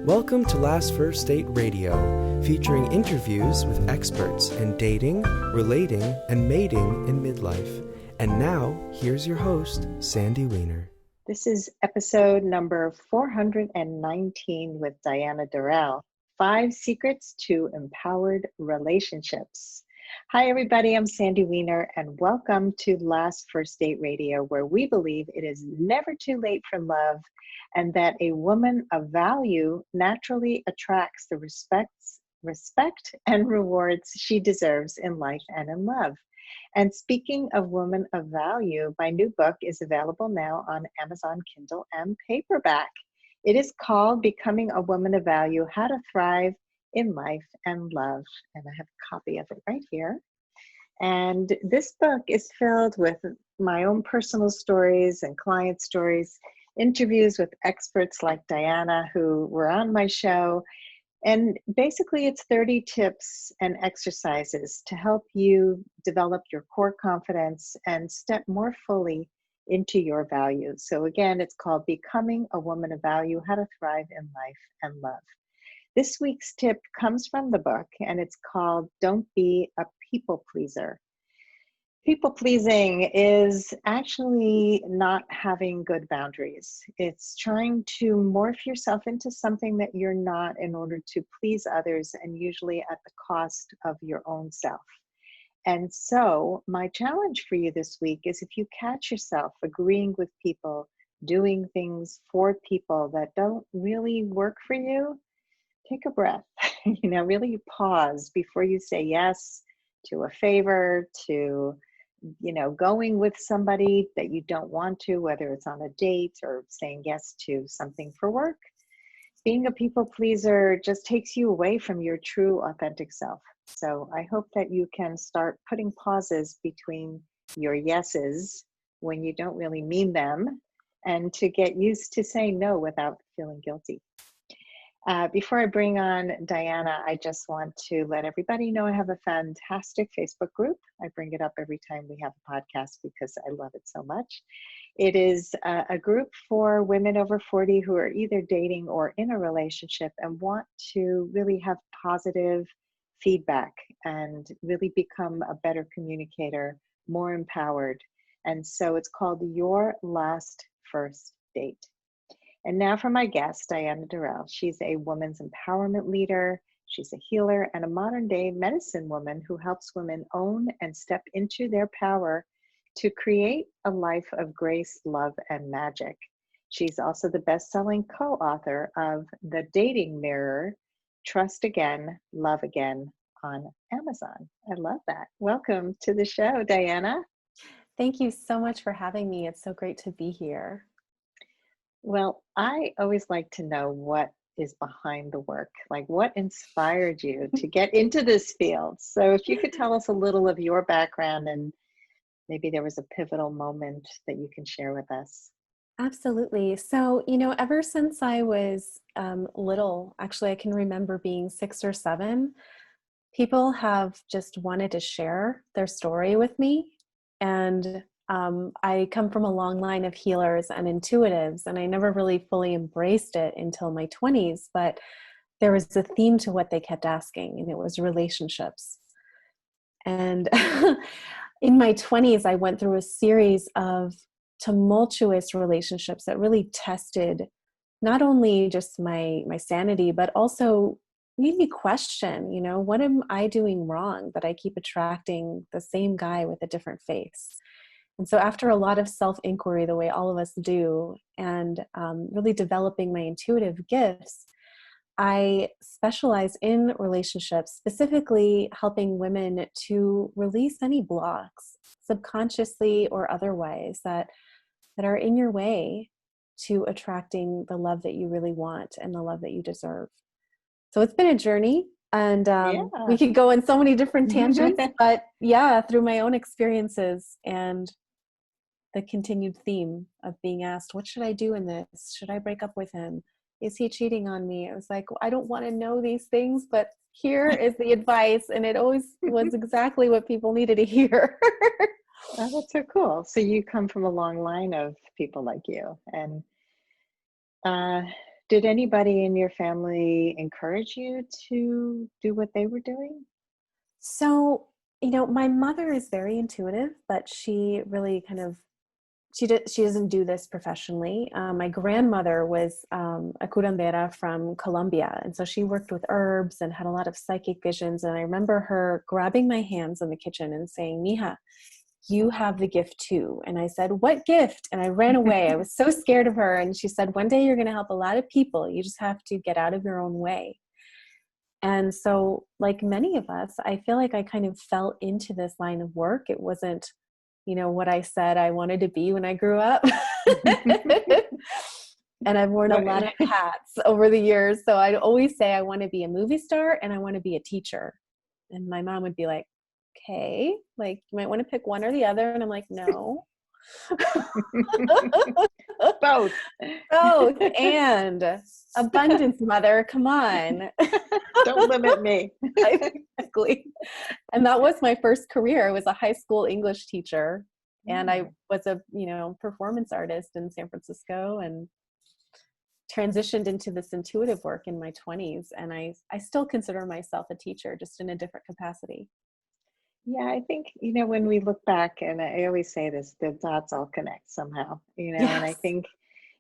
Welcome to Last First Date Radio, featuring interviews with experts in dating, relating, and mating in midlife. And now, here's your host, Sandy Weiner. This is episode number 419 with Diana Durrell, 5 Secrets to Empowered Relationships. Hi, everybody. I'm Sandy Weiner, and welcome to Last First Date Radio, where we believe it is never too late for love and that a woman of value naturally attracts the respect and rewards she deserves in life and in love. And speaking of women of value, my new book is available now on Amazon Kindle and paperback. It is called Becoming a Woman of Value: How to Thrive in Life and Love. And I have a copy of it right here. And this book is filled with my own personal stories and client stories, interviews with experts like Diana who were on my show. And basically it's 30 tips and exercises to help you develop your core confidence and step more fully into your values. So again, it's called Becoming a Woman of Value: How to Thrive in Life and Love. This week's tip comes from the book, and it's called Don't Be a People Pleaser. People pleasing is actually not having good boundaries. It's trying to morph yourself into something that you're not in order to please others, and usually at the cost of your own self. And so my challenge for you this week is, if you catch yourself agreeing with people, doing things for people that don't really work for you, take a breath, really pause before you say yes to a favor, to going with somebody that you don't want to, whether it's on a date or saying yes to something for work. Being a people pleaser just takes you away from your true, authentic self. So I hope that you can start putting pauses between your yeses when you don't really mean them, and to get used to saying no without feeling guilty. Before I bring on Diana, I just want to let everybody know I have a fantastic Facebook group. I bring it up every time we have a podcast because I love it so much. It is a group for women over 40 who are either dating or in a relationship and want to really have positive feedback and really become a better communicator, more empowered. And so it's called Your Last First Date. And now for my guest, Diana Durrell. She's a women's empowerment leader. She's a healer and a modern day medicine woman who helps women own and step into their power to create a life of grace, love, and magic. She's also the best-selling co-author of The Dating Mirror: Trust Again, Love Again on Amazon. I love that. Welcome to the show, Diana. Thank you so much for having me. It's so great to be here. Well, I always like to know what is behind the work, like what inspired you to get into this field. So if you could tell us a little of your background, and maybe there was a pivotal moment that you can share with us. Absolutely. So, ever since I was little, actually, I can remember being 6 or 7, people have just wanted to share their story with me. And I come from a long line of healers and intuitives, and I never really fully embraced it until my 20s, but there was a theme to what they kept asking, and it was relationships. And in my 20s, I went through a series of tumultuous relationships that really tested not only just my sanity, but also made me question, what am I doing wrong that I keep attracting the same guy with a different face? And so after a lot of self-inquiry, the way all of us do, and really developing my intuitive gifts, I specialize in relationships, specifically helping women to release any blocks, subconsciously or otherwise, that are in your way to attracting the love that you really want and the love that you deserve. So it's been a journey, and we could go in so many different tangents, but yeah, through my own experiences and the continued theme of being asked, what should I do in this? Should I break up with him? Is he cheating on me? I was like, I don't want to know these things, but here is the advice. And it always was exactly what people needed to hear. Oh, that's so cool. So you come from a long line of people like you. And Did anybody in your family encourage you to do what they were doing? So, my mother is very intuitive, but she really kind of she doesn't do this professionally. My grandmother was a curandera from Colombia, and so she worked with herbs and had a lot of psychic visions. And I remember her grabbing my hands in the kitchen and saying, "Mija, you have the gift too." And I said, "What gift?" And I ran away. I was so scared of her. And she said, "One day you're going to help a lot of people. You just have to get out of your own way." And so, like many of us, I feel like I kind of fell into this line of work. It wasn't, what I said I wanted to be when I grew up. And I've worn a lot of hats over the years. So I'd always say I want to be a movie star and I want to be a teacher. And my mom would be like, "Okay, like you might want to pick one or the other." And I'm like, "No." Both. Both. And abundance, mother, come on. Don't limit me. Exactly. And that was my first career. I was a high school English teacher, and I was a, performance artist in San Francisco, and transitioned into this intuitive work in my 20s. And I still consider myself a teacher, just in a different capacity. Yeah, I think, when we look back, and I always say this, the dots all connect somehow, and I Yes. think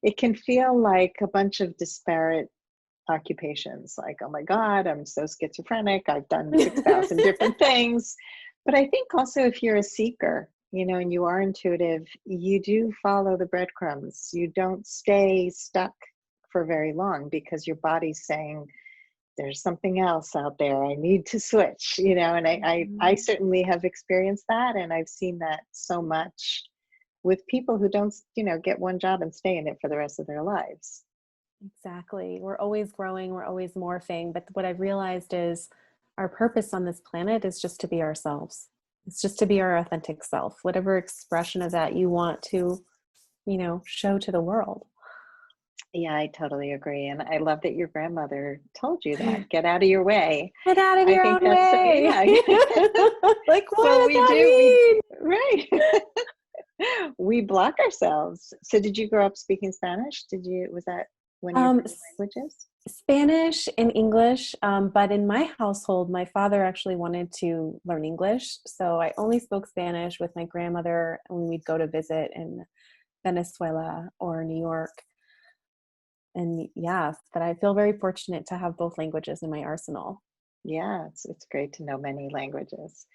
it can feel like a bunch of disparate occupations, like, oh my God, I'm so schizophrenic, I've done 6,000 different things. But I think also if you're a seeker, and you are intuitive, you do follow the breadcrumbs. You don't stay stuck for very long because your body's saying, there's something else out there. I need to switch, and I certainly have experienced that. And I've seen that so much with people who don't, get one job and stay in it for the rest of their lives. Exactly. We're always growing, we're always morphing. But what I've realized is our purpose on this planet is just to be ourselves. It's just to be our authentic self, whatever expression of that you want to, show to the world. Yeah, I totally agree. And I love that your grandmother told you that. Get out of your way. Get out of I your think own that's, way. yeah. Like, what So does we that do, mean? right. We block ourselves. So did you grow up speaking Spanish? Was that one of your first languages? Spanish and English, but in my household, my father actually wanted to learn English. So I only spoke Spanish with my grandmother when we'd go to visit in Venezuela or New York. And yeah, but I feel very fortunate to have both languages in my arsenal. Yeah, it's great to know many languages.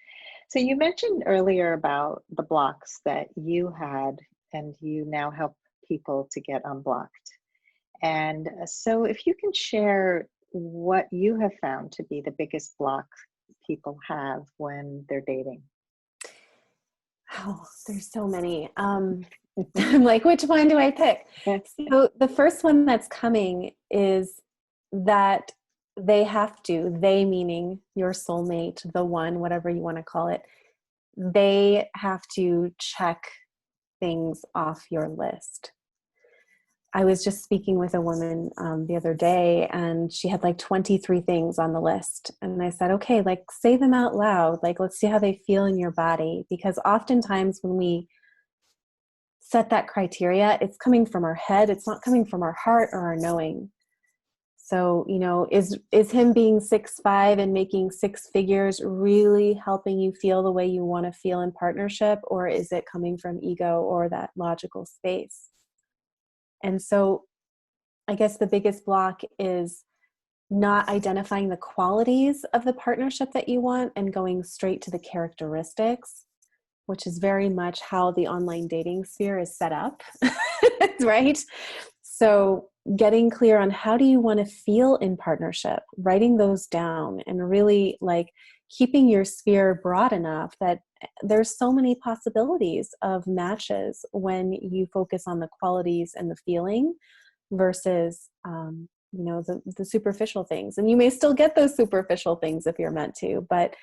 So you mentioned earlier about the blocks that you had, and you now help people to get unblocked. And so if you can share what you have found to be the biggest block people have when they're dating. Oh, there's so many. I'm like, which one do I pick? So the first one that's coming is that they meaning your soulmate, the one, whatever you want to call it, they have to check things off your list. I was just speaking with a woman the other day, and she had like 23 things on the list. And I said, okay, like say them out loud. Like, let's see how they feel in your body. Because oftentimes when we set that criteria, it's coming from our head. It's not coming from our heart or our knowing. So, is him being 6'5" and making six figures really helping you feel the way you want to feel in partnership? Or is it coming from ego or that logical space? And so I guess the biggest block is not identifying the qualities of the partnership that you want and going straight to the characteristics, which is very much how the online dating sphere is set up, right? So getting clear on how do you want to feel in partnership, writing those down, and really like keeping your sphere broad enough that there's so many possibilities of matches when you focus on the qualities and the feeling versus, the superficial things. And you may still get those superficial things if you're meant to, but,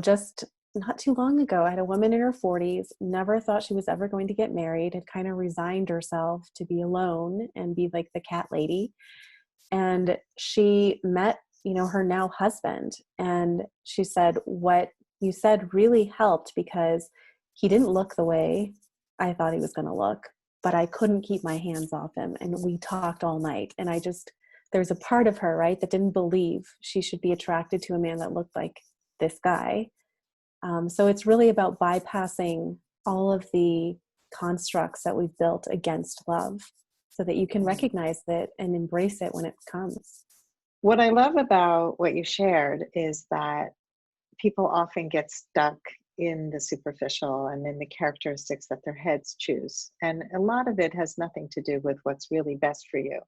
just not too long ago, I had a woman in her 40s, never thought she was ever going to get married, had kind of resigned herself to be alone and be like the cat lady. And she met, her now husband. And she said, what you said really helped because he didn't look the way I thought he was going to look. but I couldn't keep my hands off him. And we talked all night. And there's a part of her, right, that didn't believe she should be attracted to a man that looked like this guy. So it's really about bypassing all of the constructs that we've built against love so that you can recognize it and embrace it when it comes. What I love about what you shared is that people often get stuck in the superficial and in the characteristics that their heads choose. And a lot of it has nothing to do with what's really best for you.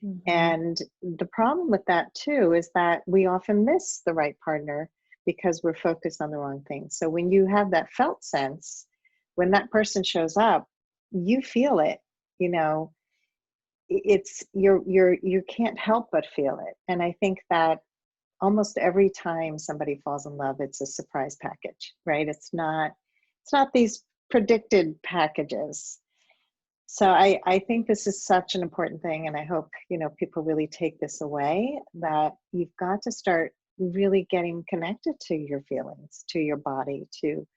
Mm-hmm. And the problem with that too is that we often miss the right partner because we're focused on the wrong things. So when you have that felt sense, when that person shows up, you feel it, you know, it's you can't help but feel it. And I think that almost every time somebody falls in love, it's a surprise package, right? It's not these predicted packages. So I think this is such an important thing. And I hope, you know, people really take this away, that you've got to start really getting connected to your feelings, to your body, to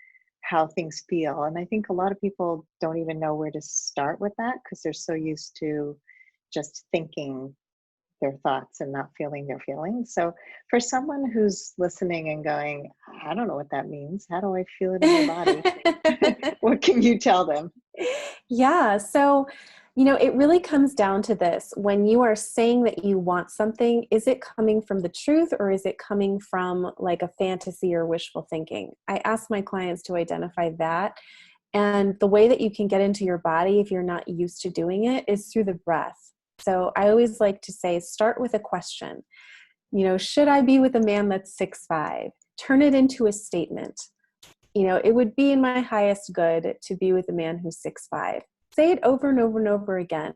how things feel. And I think a lot of people don't even know where to start with that because they're so used to just thinking their thoughts and not feeling their feelings. So for someone who's listening and going, I don't know what that means, how do I feel it in my body? What can you tell them? Yeah. So, you know, it really comes down to this. When you are saying that you want something, is it coming from the truth or is it coming from like a fantasy or wishful thinking? I ask my clients to identify that. And the way that you can get into your body if you're not used to doing it is through the breath. So I always like to say, start with a question. You know, should I be with a man that's 6'5"? Turn it into a statement. You know, it would be in my highest good to be with a man who's 6'5". Say it over and over and over again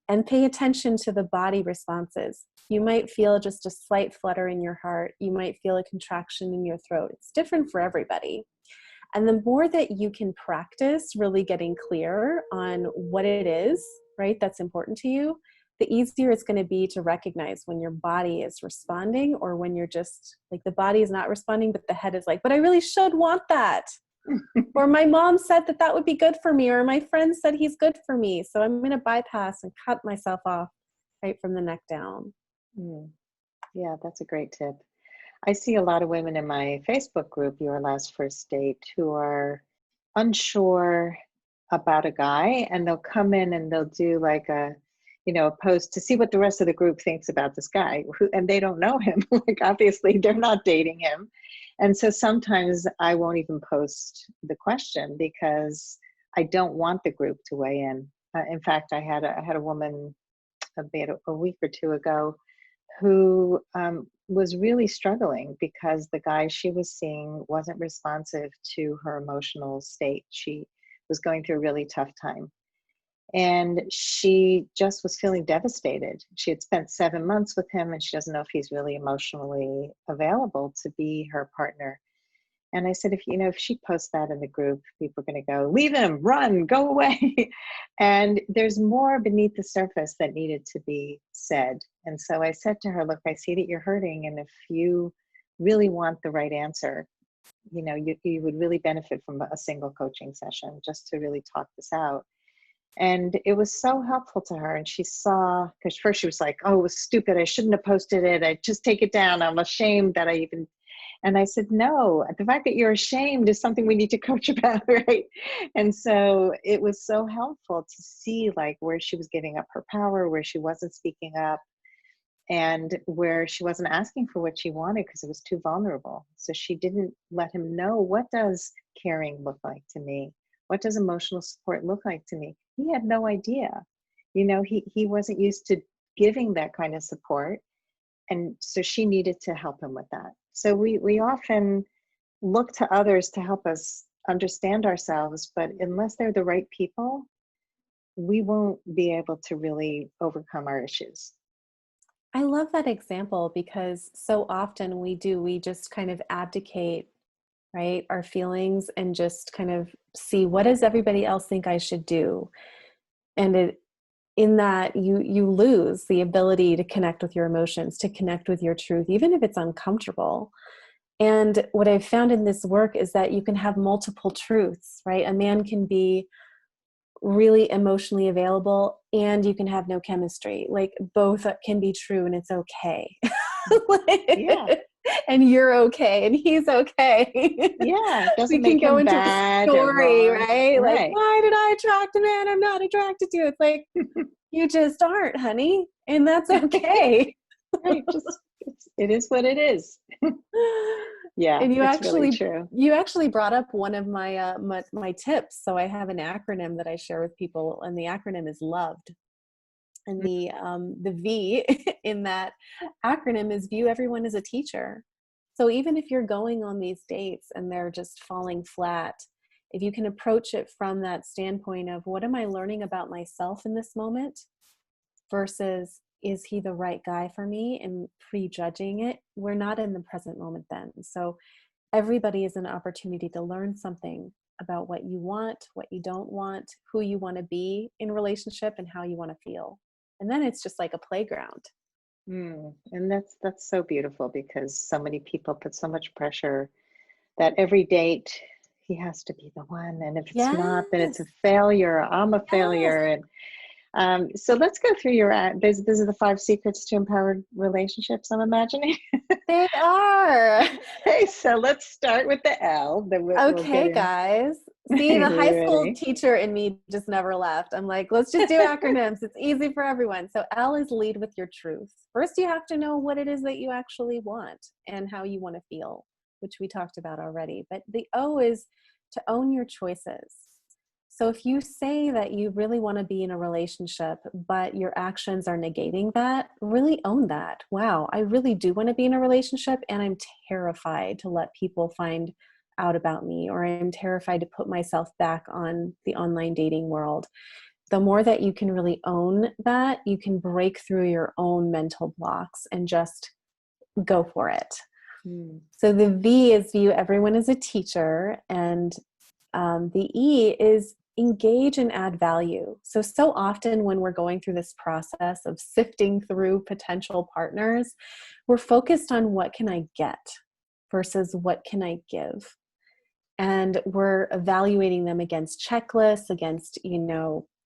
and pay attention to the body responses. You might feel just a slight flutter in your heart. You might feel a contraction in your throat. It's different for everybody. And the more that you can practice really getting clear on what it is, right, that's important to you, the easier it's going to be to recognize when your body is responding or when you're just like the body is not responding, but the head is like, but I really should want that. Or my mom said that that would be good for me, or my friend said he's good for me. So I'm going to bypass and cut myself off right from the neck down. Yeah, that's a great tip. I see a lot of women in my Facebook group, Your Last First Date, who are unsure about a guy, and they'll come in and they'll do like a post to see what the rest of the group thinks about this guy, and they don't know him. Like, obviously they're not dating him. And so sometimes I won't even post the question because I don't want the group to weigh in. In fact, I had a woman about a week or two ago who was really struggling because the guy she was seeing wasn't responsive to her emotional state. She was going through a really tough time. And she just was feeling devastated. She had spent 7 months with him and she doesn't know if he's really emotionally available to be her partner. And I said, if she posts that in the group, people are going to go, leave him, run, go away. And there's more beneath the surface that needed to be said. And so I said to her, look, I see that you're hurting. And if you really want the right answer, you would really benefit from a single coaching session just to really talk this out. And it was so helpful to her. And she saw, because first she was like, oh, it was stupid. I shouldn't have posted it. I just take it down. I'm ashamed that I even, and I said, no, the fact that you're ashamed is something we need to coach about, right? And so it was so helpful to see like where she was giving up her power, where she wasn't speaking up, and where she wasn't asking for what she wanted because it was too vulnerable. So she didn't let him know, what does caring look like to me? What does emotional support look like to me? He had no idea. He wasn't used to giving that kind of support. And so she needed to help him with that. So we often look to others to help us understand ourselves, but unless they're the right people, we won't be able to really overcome our issues. I love that example because so often we just kind of abdicate, right, our feelings and just kind of see, what does everybody else think I should do? And in that you lose the ability to connect with your emotions, to connect with your truth, even if it's uncomfortable. And what I've found in this work is that you can have multiple truths, right? A man can be really emotionally available, and you can have no chemistry. Like both can be true and it's okay. Yeah. And you're okay and he's okay. Yeah. It We doesn't can make go him into the bad or story, wrong. right? Like, Right. why did I attract a man I'm not attracted to? It's like, you just aren't, honey. And that's okay. Right. It is what it is. Yeah, And it's really true. you actually brought up one of my, my tips. So I have an acronym that I share with people, and the acronym is LOVED. And the V in that acronym is view everyone as a teacher. So even if you're going on these dates and they're just falling flat, if you can approach it from that standpoint of what am I learning about myself in this moment versus is he the right guy for me, and prejudging it, we're not in the present moment then. So everybody is an opportunity to learn something about what you want, what you don't want, who you want to be in relationship, and how you want to feel. And then it's just like a playground. And that's so beautiful, because so many people put so much pressure that every date he has to be the one, and if it's not, then it's a Yes. failure. I'm a Yes. failure. And so let's go through your. These are the 5 secrets to empowered relationships, I'm imagining. They are. Okay, so let's start with the L. Then we'll get Okay, in. guys. See, the We high school ready? teacher in me just never left. I'm like, let's just do acronyms. It's easy for everyone. So L is lead with your truth. First, you have to know what it is that you actually want and how you want to feel, which we talked about already. But the O is to own your choices. So if you say that you really want to be in a relationship, but your actions are negating that, really own that. Wow, I really do want to be in a relationship, and I'm terrified to let people find out about me, or I'm terrified to put myself back on the online dating world. The more that you can really own that, you can break through your own mental blocks and just go for it. So the V is view everyone as a teacher, and the E is engage and add value. So often when we're going through this process of sifting through potential partners, we're focused on what can I get versus what can I give. And we're evaluating them against checklists, against,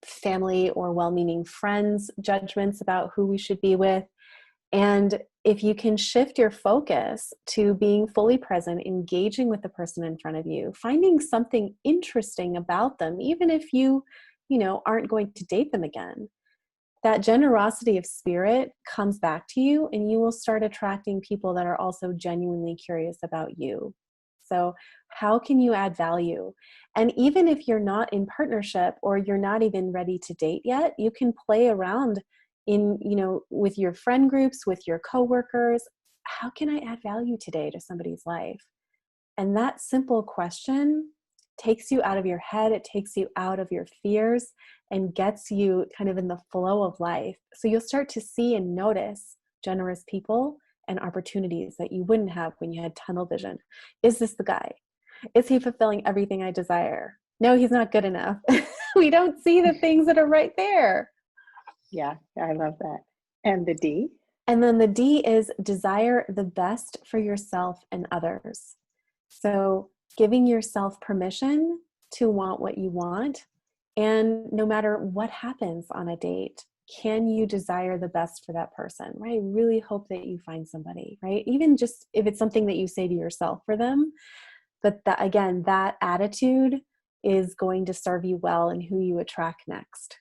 family or well-meaning friends' judgments about who we should be with. And if you can shift your focus to being fully present, engaging with the person in front of you, finding something interesting about them, even if you aren't going to date them again, that generosity of spirit comes back to you, and you will start attracting people that are also genuinely curious about you. So how can you add value? And even if you're not in partnership or you're not even ready to date yet, you can play around with your friend groups, with your coworkers. How can I add value today to somebody's life? And that simple question takes you out of your head. It takes you out of your fears and gets you kind of in the flow of life. So you'll start to see and notice generous people and opportunities that you wouldn't have when you had tunnel vision. Is this the guy? Is he fulfilling everything I desire? No, he's not good enough. We don't see the things that are right there. Yeah, I love that. And the D? And then the D is desire the best for yourself and others. So giving yourself permission to want what you want. And no matter what happens on a date, can you desire the best for that person, right? I really hope that you find somebody, right? Even just if it's something that you say to yourself for them, but that, again, that attitude is going to serve you well in who you attract next.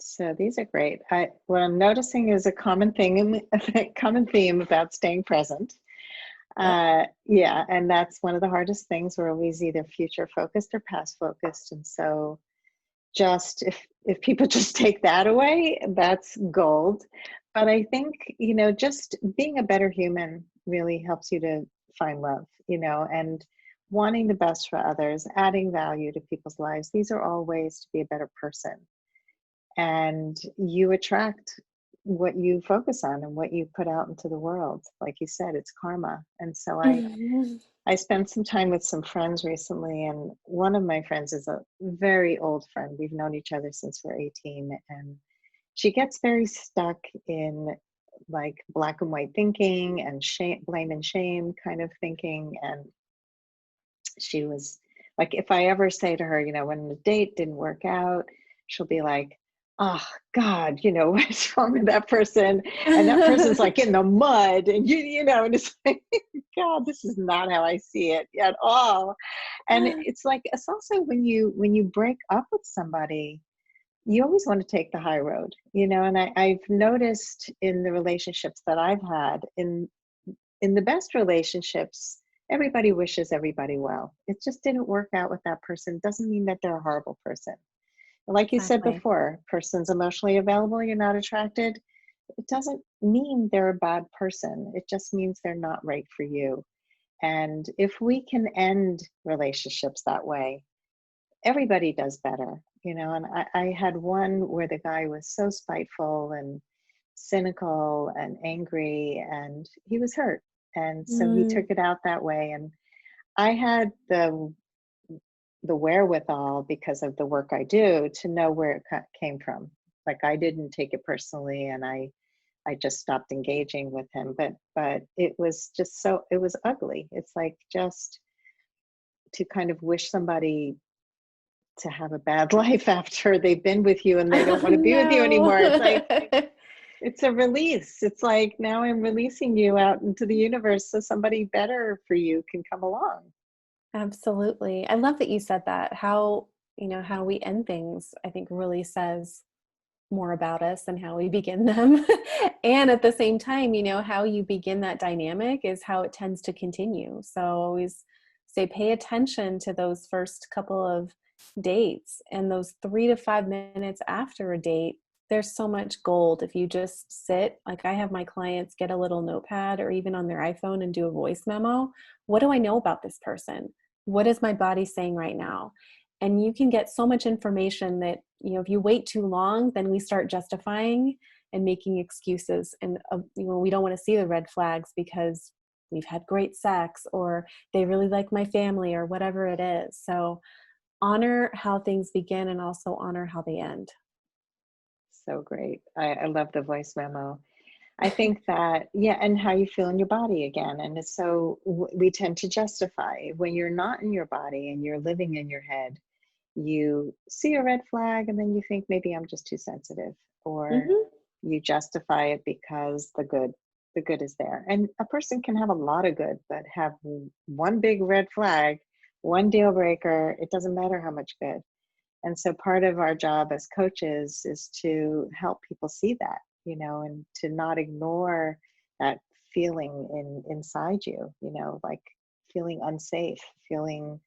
So these are great. What I'm noticing is a common theme about staying present. Yeah, and that's one of the hardest things. We're always either future focused or past focused, and so just if people just take that away, that's gold. But I think just being a better human really helps you to find love, and wanting the best for others, adding value to people's lives. These are all ways to be a better person. And you attract what you focus on and what you put out into the world. Like you said, it's karma. And so I spent some time with some friends recently, and one of my friends is a very old friend. We've known each other since we're 18, and she gets very stuck in like black and white thinking and shame, blame and shame kind of thinking. And she was Like if I ever say to her, when the date didn't work out, she'll be like, oh God, what's wrong with that person? And that person's like in the mud, and and it's like, God, this is not how I see it at all. And it's like, it's also when you break up with somebody, you always want to take the high road, and I've noticed in the relationships that I've had, in the best relationships, everybody wishes everybody well. It just didn't work out with that person. Doesn't mean that they're a horrible person. Like you said Exactly. before, person's emotionally available, you're not attracted. It doesn't mean they're a bad person. It just means they're not right for you. And if we can end relationships that way, everybody does better, and I had one where the guy was so spiteful and cynical and angry, and he was hurt. And so he took it out that way. And I had the wherewithal, because of the work I do, to know where it came from. Like I didn't take it personally, and I just stopped engaging with him. But it was just it was ugly. It's like, just to kind of wish somebody to have a bad life after they've been with you and they don't want to be with you anymore. It's like, it's a release. It's like, now I'm releasing you out into the universe so somebody better for you can come along. Absolutely. I love that you said that. How we end things, I think, really says more about us and how we begin them. And at the same time, how you begin that dynamic is how it tends to continue. So always say, pay attention to those first couple of dates, and those 3 to 5 minutes after a date. There's so much gold if you just sit. Like, I have my clients get a little notepad or even on their iPhone and do a voice memo. What do I know about this person? What is my body saying right now? And you can get so much information that, if you wait too long, then we start justifying and making excuses. And, we don't want to see the red flags because we've had great sex, or they really like my family, or whatever it is. So honor how things begin and also honor how they end. So great. I love the voice memo. I think that, yeah, and how you feel in your body again. And so we tend to justify when you're not in your body and you're living in your head. You see a red flag and then you think, maybe I'm just too sensitive, or you justify it because the good is there. And a person can have a lot of good, but have one big red flag, one deal breaker. It doesn't matter how much good. And so part of our job as coaches is to help people see that, and to not ignore that feeling inside you, like feeling unsafe, feeling.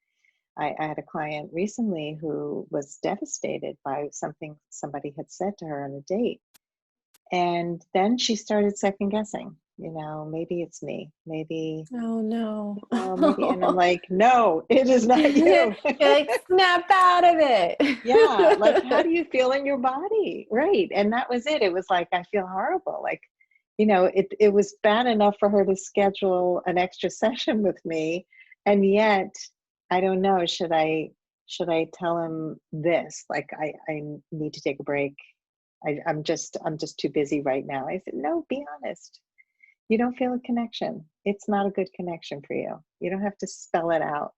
I had a client recently who was devastated by something somebody had said to her on a date. And then she started second guessing, maybe it's me, maybe, Oh no. maybe. And I'm like, no, it is not you. You're like, snap out of it. Yeah. Like, how do you feel in your body? Right. And that was it. It was like, I feel horrible. Like, it was bad enough for her to schedule an extra session with me. And yet, I don't know, should I tell him this? Like, I need to take a break. I'm just too busy right now. I said, no, be honest. You don't feel a connection. It's not a good connection for you. You don't have to spell it out.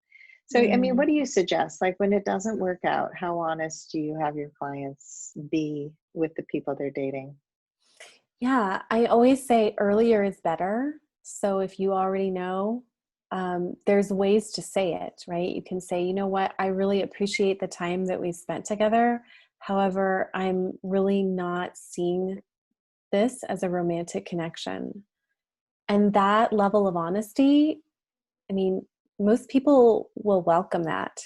So, I mean, what do you suggest? Like, when it doesn't work out, how honest do you have your clients be with the people they're dating? Yeah, I always say earlier is better. So if you already know, there's ways to say it, right? You can say, you know what, I really appreciate the time that we spent together. However, I'm really not seeing this as a romantic connection. And that level of honesty, I mean, most people will welcome that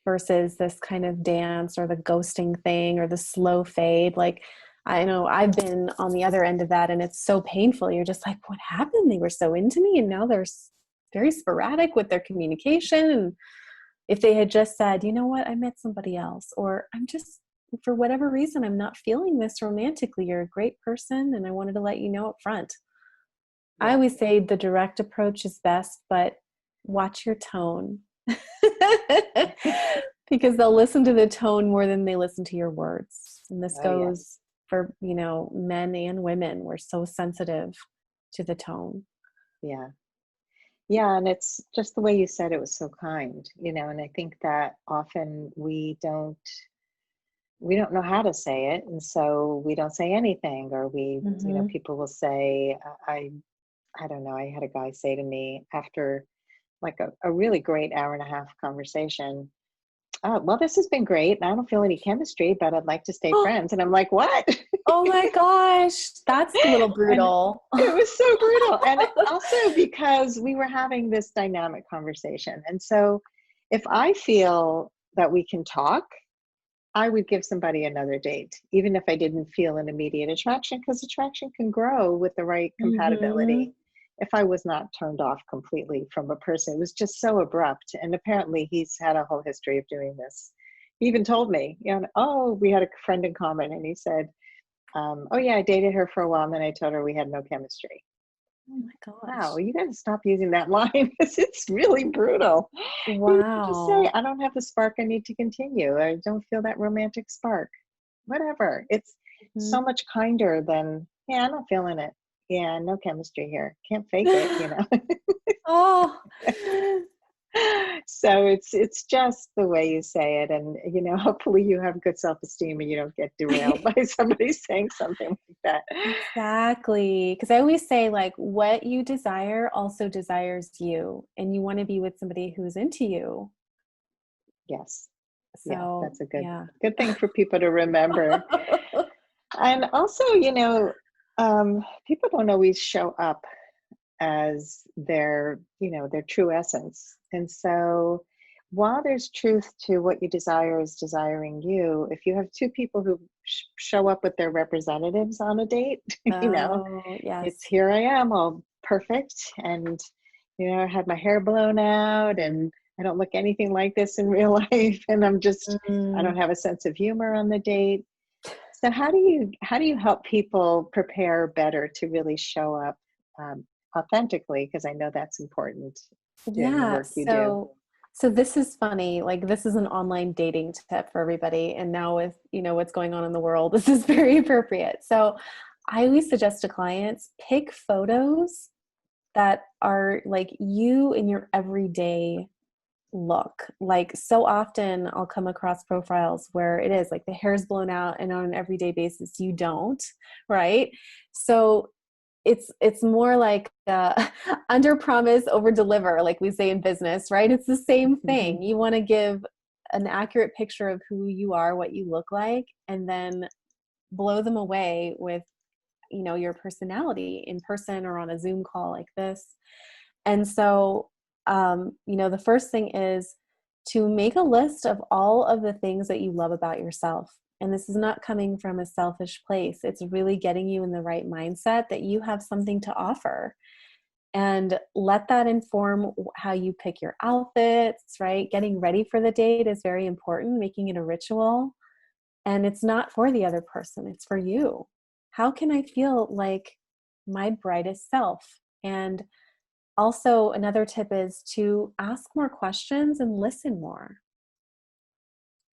versus this kind of dance or the ghosting thing or the slow fade. Like, I know I've been on the other end of that, and it's so painful. You're just like, what happened? They were so into me, and now they're very sporadic with their communication. And if they had just said, you know what, I met somebody else, or I'm just, for whatever reason, I'm not feeling this romantically. You're a great person, and I wanted to let you know up front. I always say the direct approach is best, but watch your tone. Because they'll listen to the tone more than they listen to your words. And this goes for, men and women. We're so sensitive to the tone. Yeah. Yeah, and it's just the way you said it was so kind, and I think that often we don't know how to say it, and so we don't say anything, or Hmm. people will say, I don't know, I had a guy say to me after like a really great hour and a half conversation, well, this has been great, and I don't feel any chemistry, but I'd like to stay friends. And I'm like, what? Oh my gosh, that's a little And brutal. it was so brutal. And also because we were having this dynamic conversation. And so if I feel that we can talk, I would give somebody another date, even if I didn't feel an immediate attraction, because attraction can grow with the right compatibility. Hmm. If I was not turned off completely from a person, it was just so abrupt. And apparently, he's had a whole history of doing this. He even told me, oh, we had a friend in common, and he said, oh, yeah, I dated her for a while, and then I told her we had no chemistry. Oh my Wow, gosh. you got to stop using that line because it's really brutal. You can just say, Wow. I don't have the spark I need to continue. I don't feel that romantic spark. Whatever. It's so Mhm. much kinder than, yeah, I'm not feeling it. Yeah, no chemistry here. Can't fake it. Oh. So it's just the way you say it, and hopefully you have good self-esteem and you don't get derailed by somebody saying something like that. Exactly. Because I always say, like, what you desire also desires you, and you want to be with somebody who's into you. Yes. Yeah, So, that's a good yeah. good thing for people to remember. And also, people don't always show up as their true essence. And so while there's truth to what you desire is desiring you, if you have two people who show up with their representatives on a date, Oh, it's yes. here I am, all perfect. And, I had my hair blown out and I don't look anything like this in real life. And I don't Mm. have a sense of humor on the date. So how do you help people prepare better to really show up um, authentically? Because I know that's important doing the Yeah. work you do. So this is funny. Like, this is an online dating tip for everybody. And now with, what's going on in the world, this is very appropriate. So I always suggest to clients, pick photos that are like you in your everyday look. Like, so often I'll come across profiles where it is like the hair's blown out and on an everyday basis you don't, right? So it's more like under promise over deliver, like we say in business, right? It's the same Mhm. thing. You want to give an accurate picture of who you are, what you look like, and then blow them away with your personality in person or on a Zoom call like this. And so the first thing is to make a list of all of the things that you love about yourself. And this is not coming from a selfish place. It's really getting you in the right mindset that you have something to offer. And let that inform how you pick your outfits, right? Getting ready for the date is very important, making it a ritual. And it's not for the other person, it's for you. How can I feel like my brightest self? And also, another tip is to ask more questions and listen more.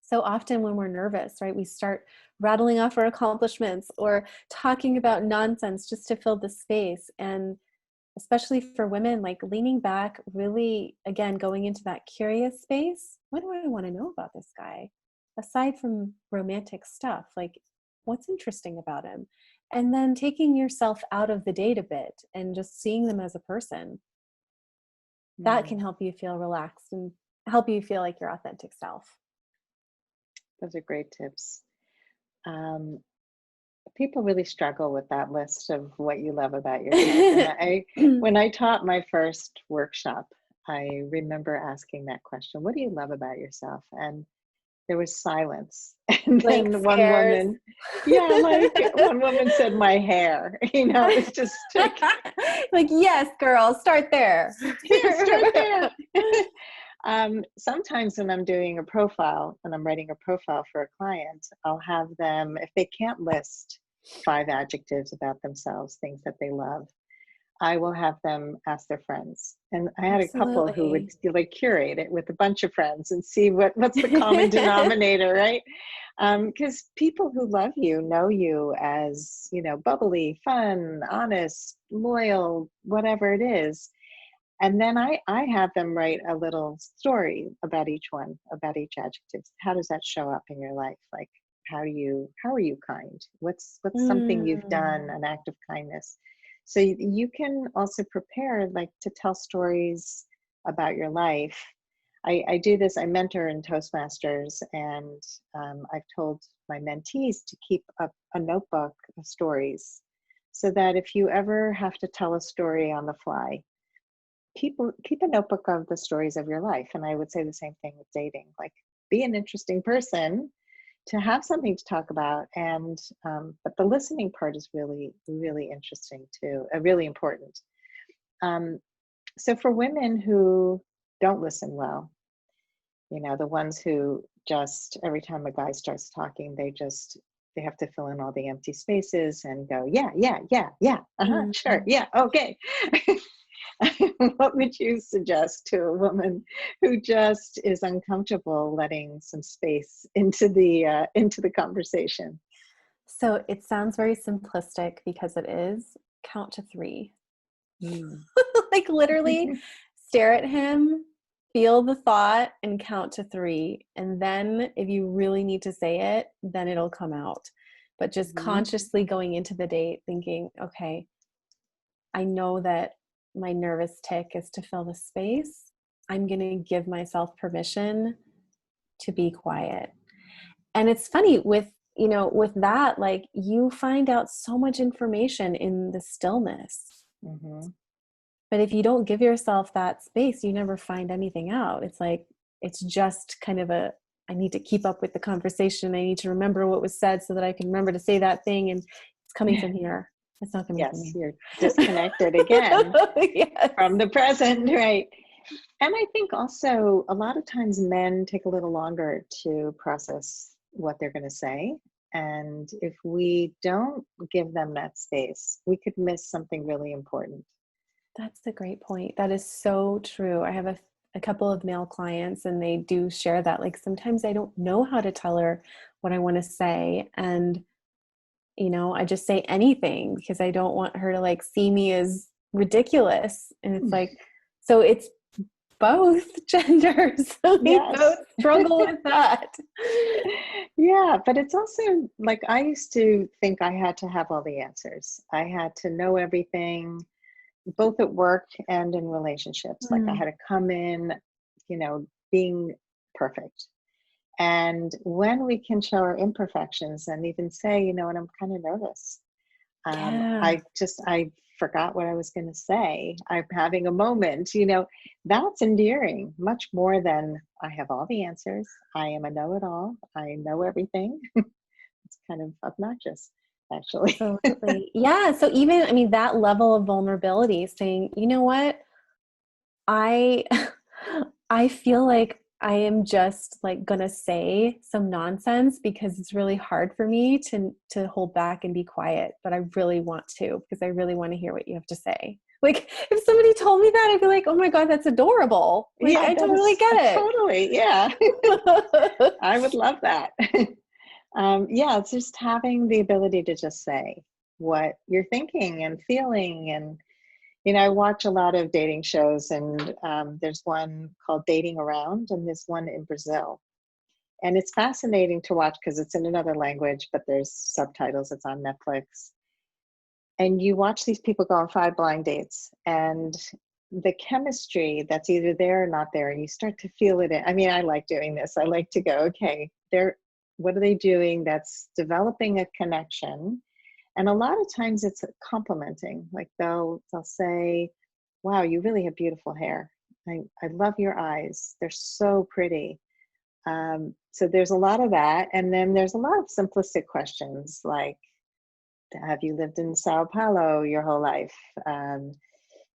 So often, when we're nervous, right, we start rattling off our accomplishments or talking about nonsense just to fill the space. And especially for women, like leaning back, really, again, going into that curious space. What do I want to know about this guy? Aside from romantic stuff, like what's interesting about him? And then taking yourself out of the date a bit and just seeing them as a person. That can Mm, help you feel relaxed and help you feel like your authentic self. those are great tips. Um, People really struggle with that list of what you love about yourself. And when I taught my first workshop, I remember asking that question, what do you love about yourself? And there was silence. And Blank then stares. like one woman said, my hair, it was just like, Like, yes, girl, start there. yeah, start there. Sometimes when I'm doing a profile and I'm writing a profile for a client, I'll have them, if they can't list 5 adjectives about themselves, things that they love, I will have them ask their friends. And I had a couple who would Absolutely. like curate it with a bunch of friends and see what's the common denominator, right? Because people who love you know you as, bubbly, fun, honest, loyal, whatever it is. And then I have them write a little story about each one, about each adjective. How does that show up in your life? Like, how are you kind? What's something you've done, Mm. an act of kindness? So you can also prepare, like, to tell stories about your life. I do this, I mentor in Toastmasters, and I've told my mentees to keep a notebook of stories, so that if you ever have to tell a story on the fly, keep a notebook of the stories of your life. And I would say the same thing with dating. Like, be an interesting person to have something to talk about. And but the listening part is really, really interesting too, really important. So for women who don't listen well, the ones who just, every time a guy starts talking, they have to fill in all the empty spaces and go, yeah, yeah, yeah, yeah, sure, Mm. yeah, okay. What would you suggest to a woman who just is uncomfortable letting some space into the conversation? So it sounds very simplistic because it is. Count to 3. Mm. Like, literally stare at him, feel the thought, and count to 3. And then if you really need to say it, then it'll come out. But just Mhm. consciously going into the date thinking, okay, I know that my nervous tick is to fill the space. I'm going to give myself permission to be quiet. And it's funny with that, like, you find out so much information in the stillness. Mhm. But if you don't give yourself that space, you never find anything out. It's like, it's just kind of I need to keep up with the conversation. I need to remember what was said so that I can remember to say that thing. And it's coming from here. It's not coming from Yes, me. you're disconnected again Yes. from the present, right? And I think also a lot of times men take a little longer to process what they're going to say. And if we don't give them that space, we could miss something really important. That's a great point. That is so true. I have a couple of male clients, and they do share that. Like, sometimes I don't know how to tell her what I want to say. And, I just say anything because I don't want her to, like, see me as ridiculous. And it's like, so it's both genders. We Yes. both struggle with that. Yeah, but it's also like, I used to think I had to have all the answers. I had to know everything, both at work and in relationships. Like, I Mm. had to come in, being perfect. And when we can show our imperfections and even say, what, I'm kind of nervous. Yeah. I forgot what I was going to say. I'm having a moment, that's endearing much more than I have all the answers. I am a know-it-all. I know everything. It's kind of obnoxious, actually. Absolutely. Yeah. So even, that level of vulnerability, saying, you know what, I I feel like I am just, like, gonna say some nonsense because it's really hard for me to hold back and be quiet, but I really want to because I really want to hear what you have to say. Like, if somebody told me that, I'd be like, "Oh my God, that's adorable." Like, Yeah, I that is totally get totally, yeah. it. I would love that. Yeah, it's just having the ability to just say what you're thinking and feeling. And, I watch a lot of dating shows, and there's one called Dating Around, and there's one in Brazil. And it's fascinating to watch because it's in another language, but there's subtitles. It's on Netflix. And you watch these people go on 5 blind dates, and the chemistry that's either there or not there, and you start to feel it. I like doing this. I like to go, okay, what are they doing that's developing a connection? And a lot of times it's complimenting. Like, they'll say, wow, you really have beautiful hair. I love your eyes. They're so pretty. So there's a lot of that. And then there's a lot of simplistic questions like, have you lived in Sao Paulo your whole life?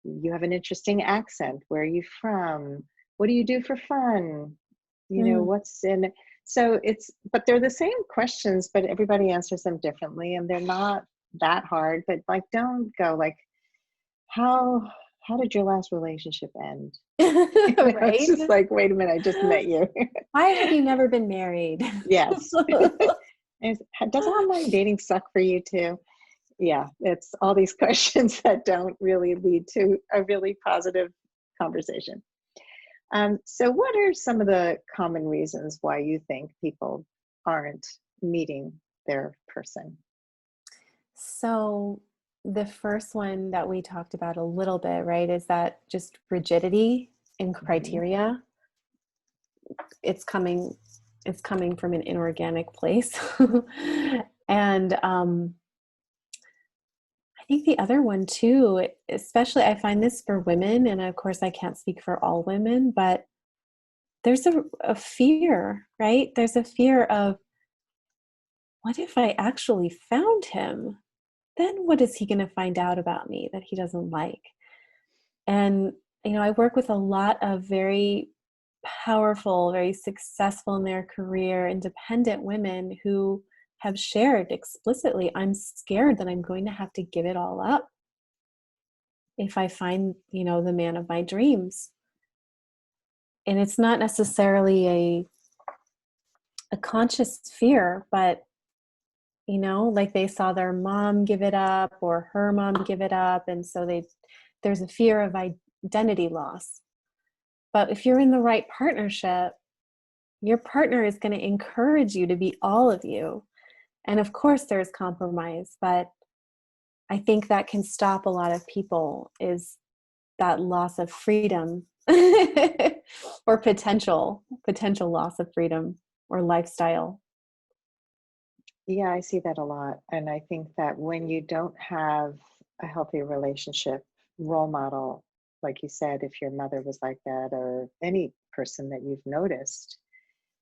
You have an interesting accent. Where are you from? What do you do for fun? Mm. What's in. So but they're the same questions, but everybody answers them differently, and they're not that hard. But, like, don't go like, how did your last relationship end? It's Right? just like, wait a minute, I just met you. Why have you never been married? Yes. Does online dating suck for you too? Yeah, it's all these questions that don't really lead to a really positive conversation. So what are some of the common reasons why you think people aren't meeting their person? So the first one that we talked about a little bit, right, is that just rigidity in criteria. It's coming from an inorganic place. And I think the other one too, especially I find this for women, and of course I can't speak for all women, but there's a fear, right? There's a fear of, what if I actually found him? Then what is he going to find out about me that he doesn't like? And, I work with a lot of very powerful, very successful in their career, independent women who have shared explicitly, I'm scared that I'm going to have to give it all up if I find, the man of my dreams. And it's not necessarily a conscious fear, but like they saw their mom give it up or her mom give it up, and so there's a fear of identity loss. But if you're in the right partnership, your partner is going to encourage you to be all of you. And of course there's compromise, but I think that can stop a lot of people, is that loss of freedom or potential loss of freedom or lifestyle. Yeah, I see that a lot. And I think that when you don't have a healthy relationship role model, like you said, if your mother was like that or any person that you've noticed,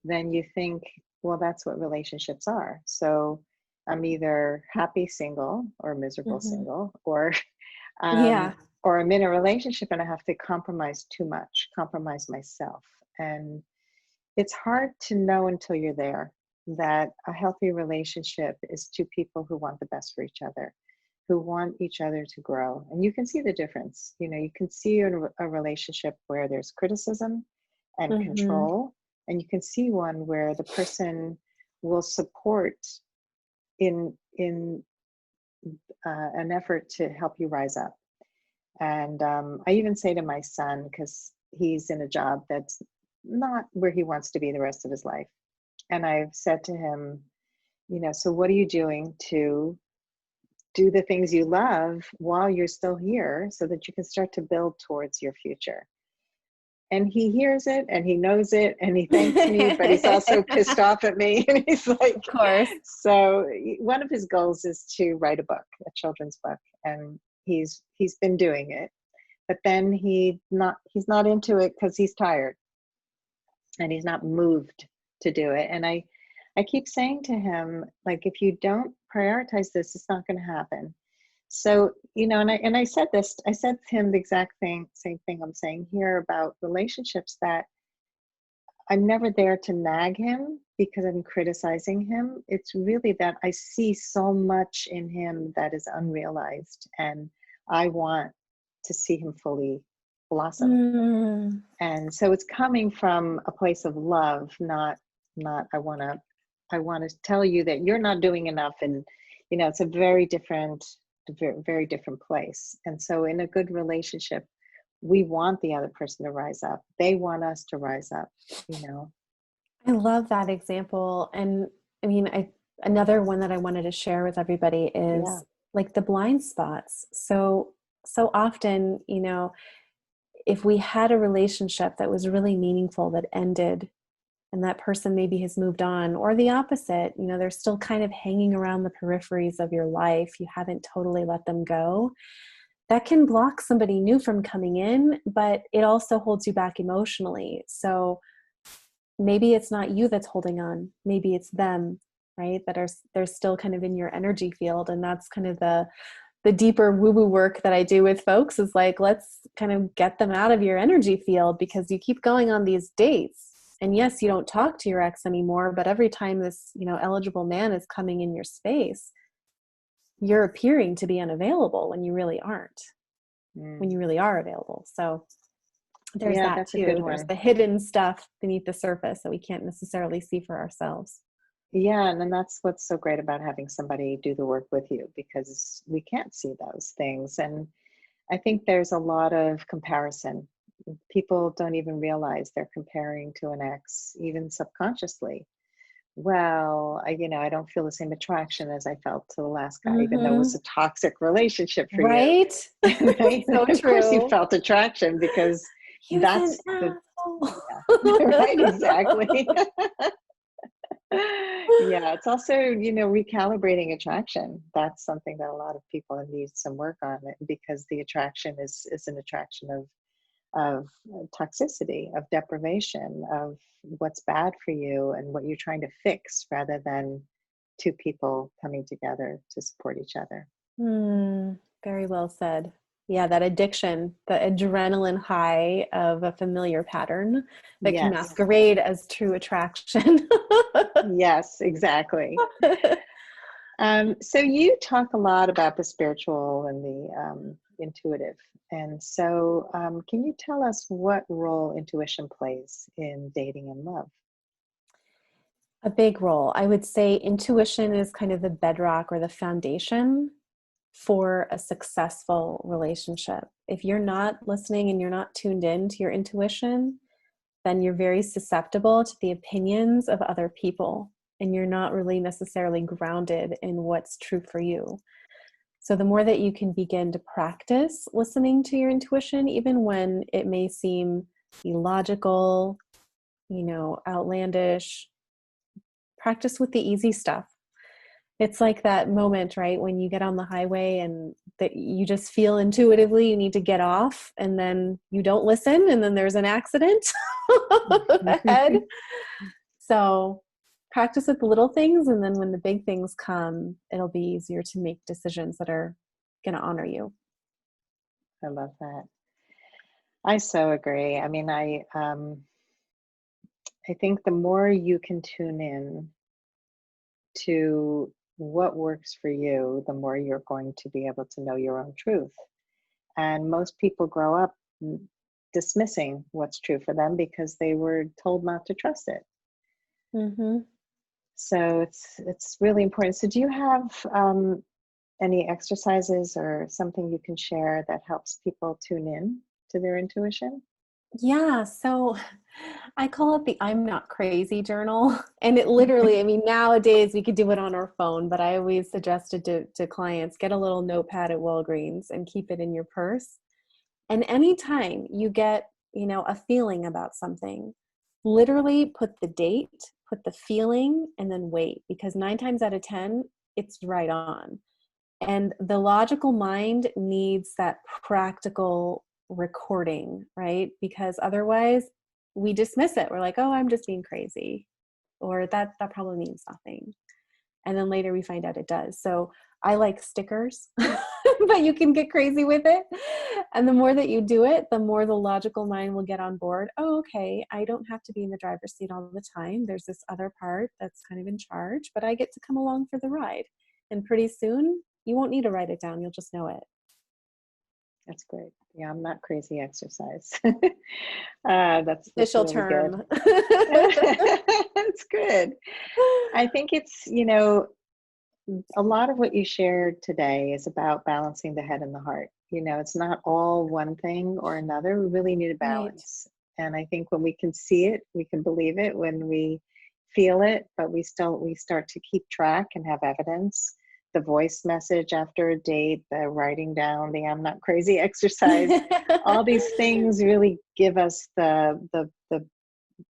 then you think, well, that's what relationships are. So I'm either happy single or miserable single, or Yeah. or I'm in a relationship and I have to compromise too much, compromise myself. And it's hard to know until you're there that a healthy relationship is two people who want the best for each other, who want each other to grow. And you can see the difference. You can see a relationship where there's criticism and control, and you can see one where the person will support in an effort to help you rise up. And I even say to my son, because he's in a job that's not where he wants to be the rest of his life, and I've said to him, so what are you doing to do the things you love while you're still here so that you can start to build towards your future? And he hears it and he knows it and he thanks me, but he's also pissed off at me. And he's like, of course. So one of his goals is to write a book, a children's book. And he's been doing it, but then he's not into it because he's tired and he's not moved to do it. And I keep saying to him, like, if you don't prioritize this, it's not going to happen. So, and I said to him the exact same thing I'm saying here about relationships, that I'm never there to nag him because I'm criticizing him. It's really that I see so much in him that is unrealized, and I want to see him fully blossom. And so it's coming from a place of love, not I want to tell you that you're not doing enough. And it's a very different place. And so in a good relationship, we want the other person to rise up. They want us to rise up. I love that example. And I mean, another one that I wanted to share with everybody is like the blind spots. So often, if we had a relationship that was really meaningful that ended, and that person maybe has moved on, or the opposite, they're still kind of hanging around the peripheries of your life, you haven't totally let them go, that can block somebody new from coming in, but it also holds you back emotionally. So maybe it's not you that's holding on, maybe it's them, right? They're still kind of in your energy field. And that's kind of the deeper woo-woo work that I do with folks, is like, let's kind of get them out of your energy field, because you keep going on these dates. And yes, you don't talk to your ex anymore, but every time this, eligible man is coming in your space, you're appearing to be unavailable when you really aren't, when you really are available. So there's that too. There's the hidden stuff beneath the surface that we can't necessarily see for ourselves. Yeah, and then that's what's so great about having somebody do the work with you, because we can't see those things. And I think there's a lot of comparison. People don't even realize they're comparing to an ex, even subconsciously. Well, I don't feel the same attraction as I felt to the last guy, even though it was Mm-hmm. a toxic relationship for you. Right? Right? So Of course you true. felt attraction because He was an that's the, asshole. yeah, right, exactly. Yeah, it's also, recalibrating attraction. That's something that a lot of people need some work on it, because the attraction is an attraction of toxicity, of deprivation, of what's bad for you and what you're trying to fix, rather than two people coming together to support each other. Very well said. Yeah, that addiction, the adrenaline high of a familiar pattern that can Yes, masquerade as true attraction. yes, exactly. So you talk a lot about the spiritual and the intuitive. And so can you tell us what role intuition plays in dating and love? A big role. I would say intuition is kind of the bedrock or the foundation for a successful relationship. If you're not listening and you're not tuned in to your intuition, then you're very susceptible to the opinions of other people, and you're not really necessarily grounded in what's true for you. So the more that you can begin to practice listening to your intuition, even when it may seem illogical, outlandish, practice with the easy stuff. It's like that moment, right, when you get on the highway and that you just feel intuitively you need to get off, and then you don't listen, and then there's an accident ahead. So practice with the little things, and then when the big things come, it'll be easier to make decisions that are going to honor you. I love that. I so agree. I mean, I think the more you can tune in to what works for you, the more you're going to be able to know your own truth. And most people grow up dismissing what's true for them because they were told not to trust it. Mm-hmm. So it's really important. So do you have any exercises or something you can share that helps people tune in to their intuition? Yeah, so I call it the I'm Not Crazy journal. And it literally, I mean, nowadays we could do it on our phone, but I always suggested to clients, get a little notepad at Walgreens and keep it in your purse. And anytime you get, a feeling about something, literally put the date, put the feeling, and then wait, because 9 times out of 10, it's right on. And the logical mind needs that practical recording, right? Because otherwise we dismiss it. We're like, oh, I'm just being crazy, or that probably means nothing. And then later we find out it does. So I like stickers, but you can get crazy with it. And the more that you do it, the more the logical mind will get on board. Oh, okay, I don't have to be in the driver's seat all the time. There's this other part that's kind of in charge, but I get to come along for the ride. And pretty soon, you won't need to write it down. You'll just know it. That's great. Yeah, I'm not crazy exercise. That's Official really good. term. That's good. I think it's, a lot of what you shared today is about balancing the head and the heart. It's not all one thing or another. We really need a Right. balance. And I think when we can see it, we can believe it. When we feel it, but we start to keep track and have evidence. The voice message after a date, the writing down, the I'm not crazy exercise, all these things really give us the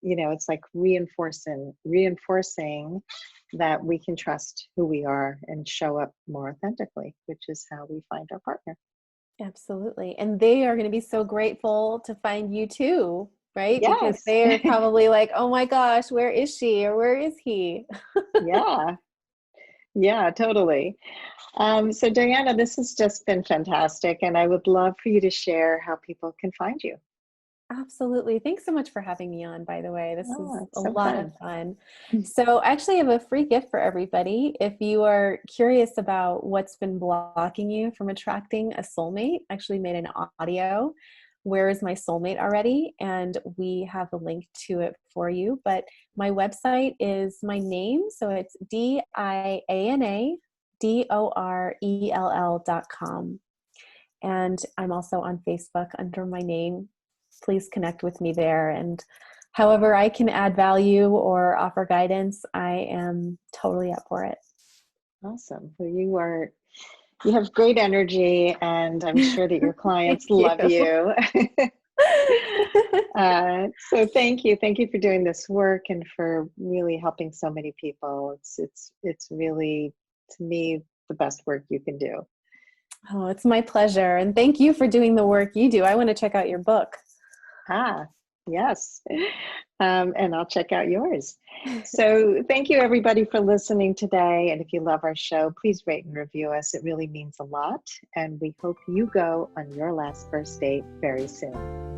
it's like reinforcing that we can trust who we are and show up more authentically, which is how we find our partner. Absolutely. And they are going to be so grateful to find you too, right? Because Yes. they're probably like, oh my gosh, where is she or where is he? Yeah. Yeah, totally. So Diana, this has just been fantastic, and I would love for you to share how people can find you. Absolutely. Thanks so much for having me on, by the way. This is Oh, a it's so lot of fun. fun. So, I actually have a free gift for everybody. If you are curious about what's been blocking you from attracting a soulmate, I actually made an audio, Where is My Soulmate Already? And we have a link to it for you. But my website is my name. So it's DianaDorrell.com. And I'm also on Facebook under my name. please connect with me there. And however I can add value or offer guidance, I am totally up for it. Awesome. Well, you have great energy, and I'm sure that your clients Thank love you. So thank you. Thank you for doing this work and for really helping so many people. It's really, to me, the best work you can do. Oh, it's my pleasure. And thank you for doing the work you do. I want to check out your book. Yes. And I'll check out yours. So thank you everybody for listening today. And if you love our show, please rate and review us. It really means a lot. And we hope you go on your last first date very soon.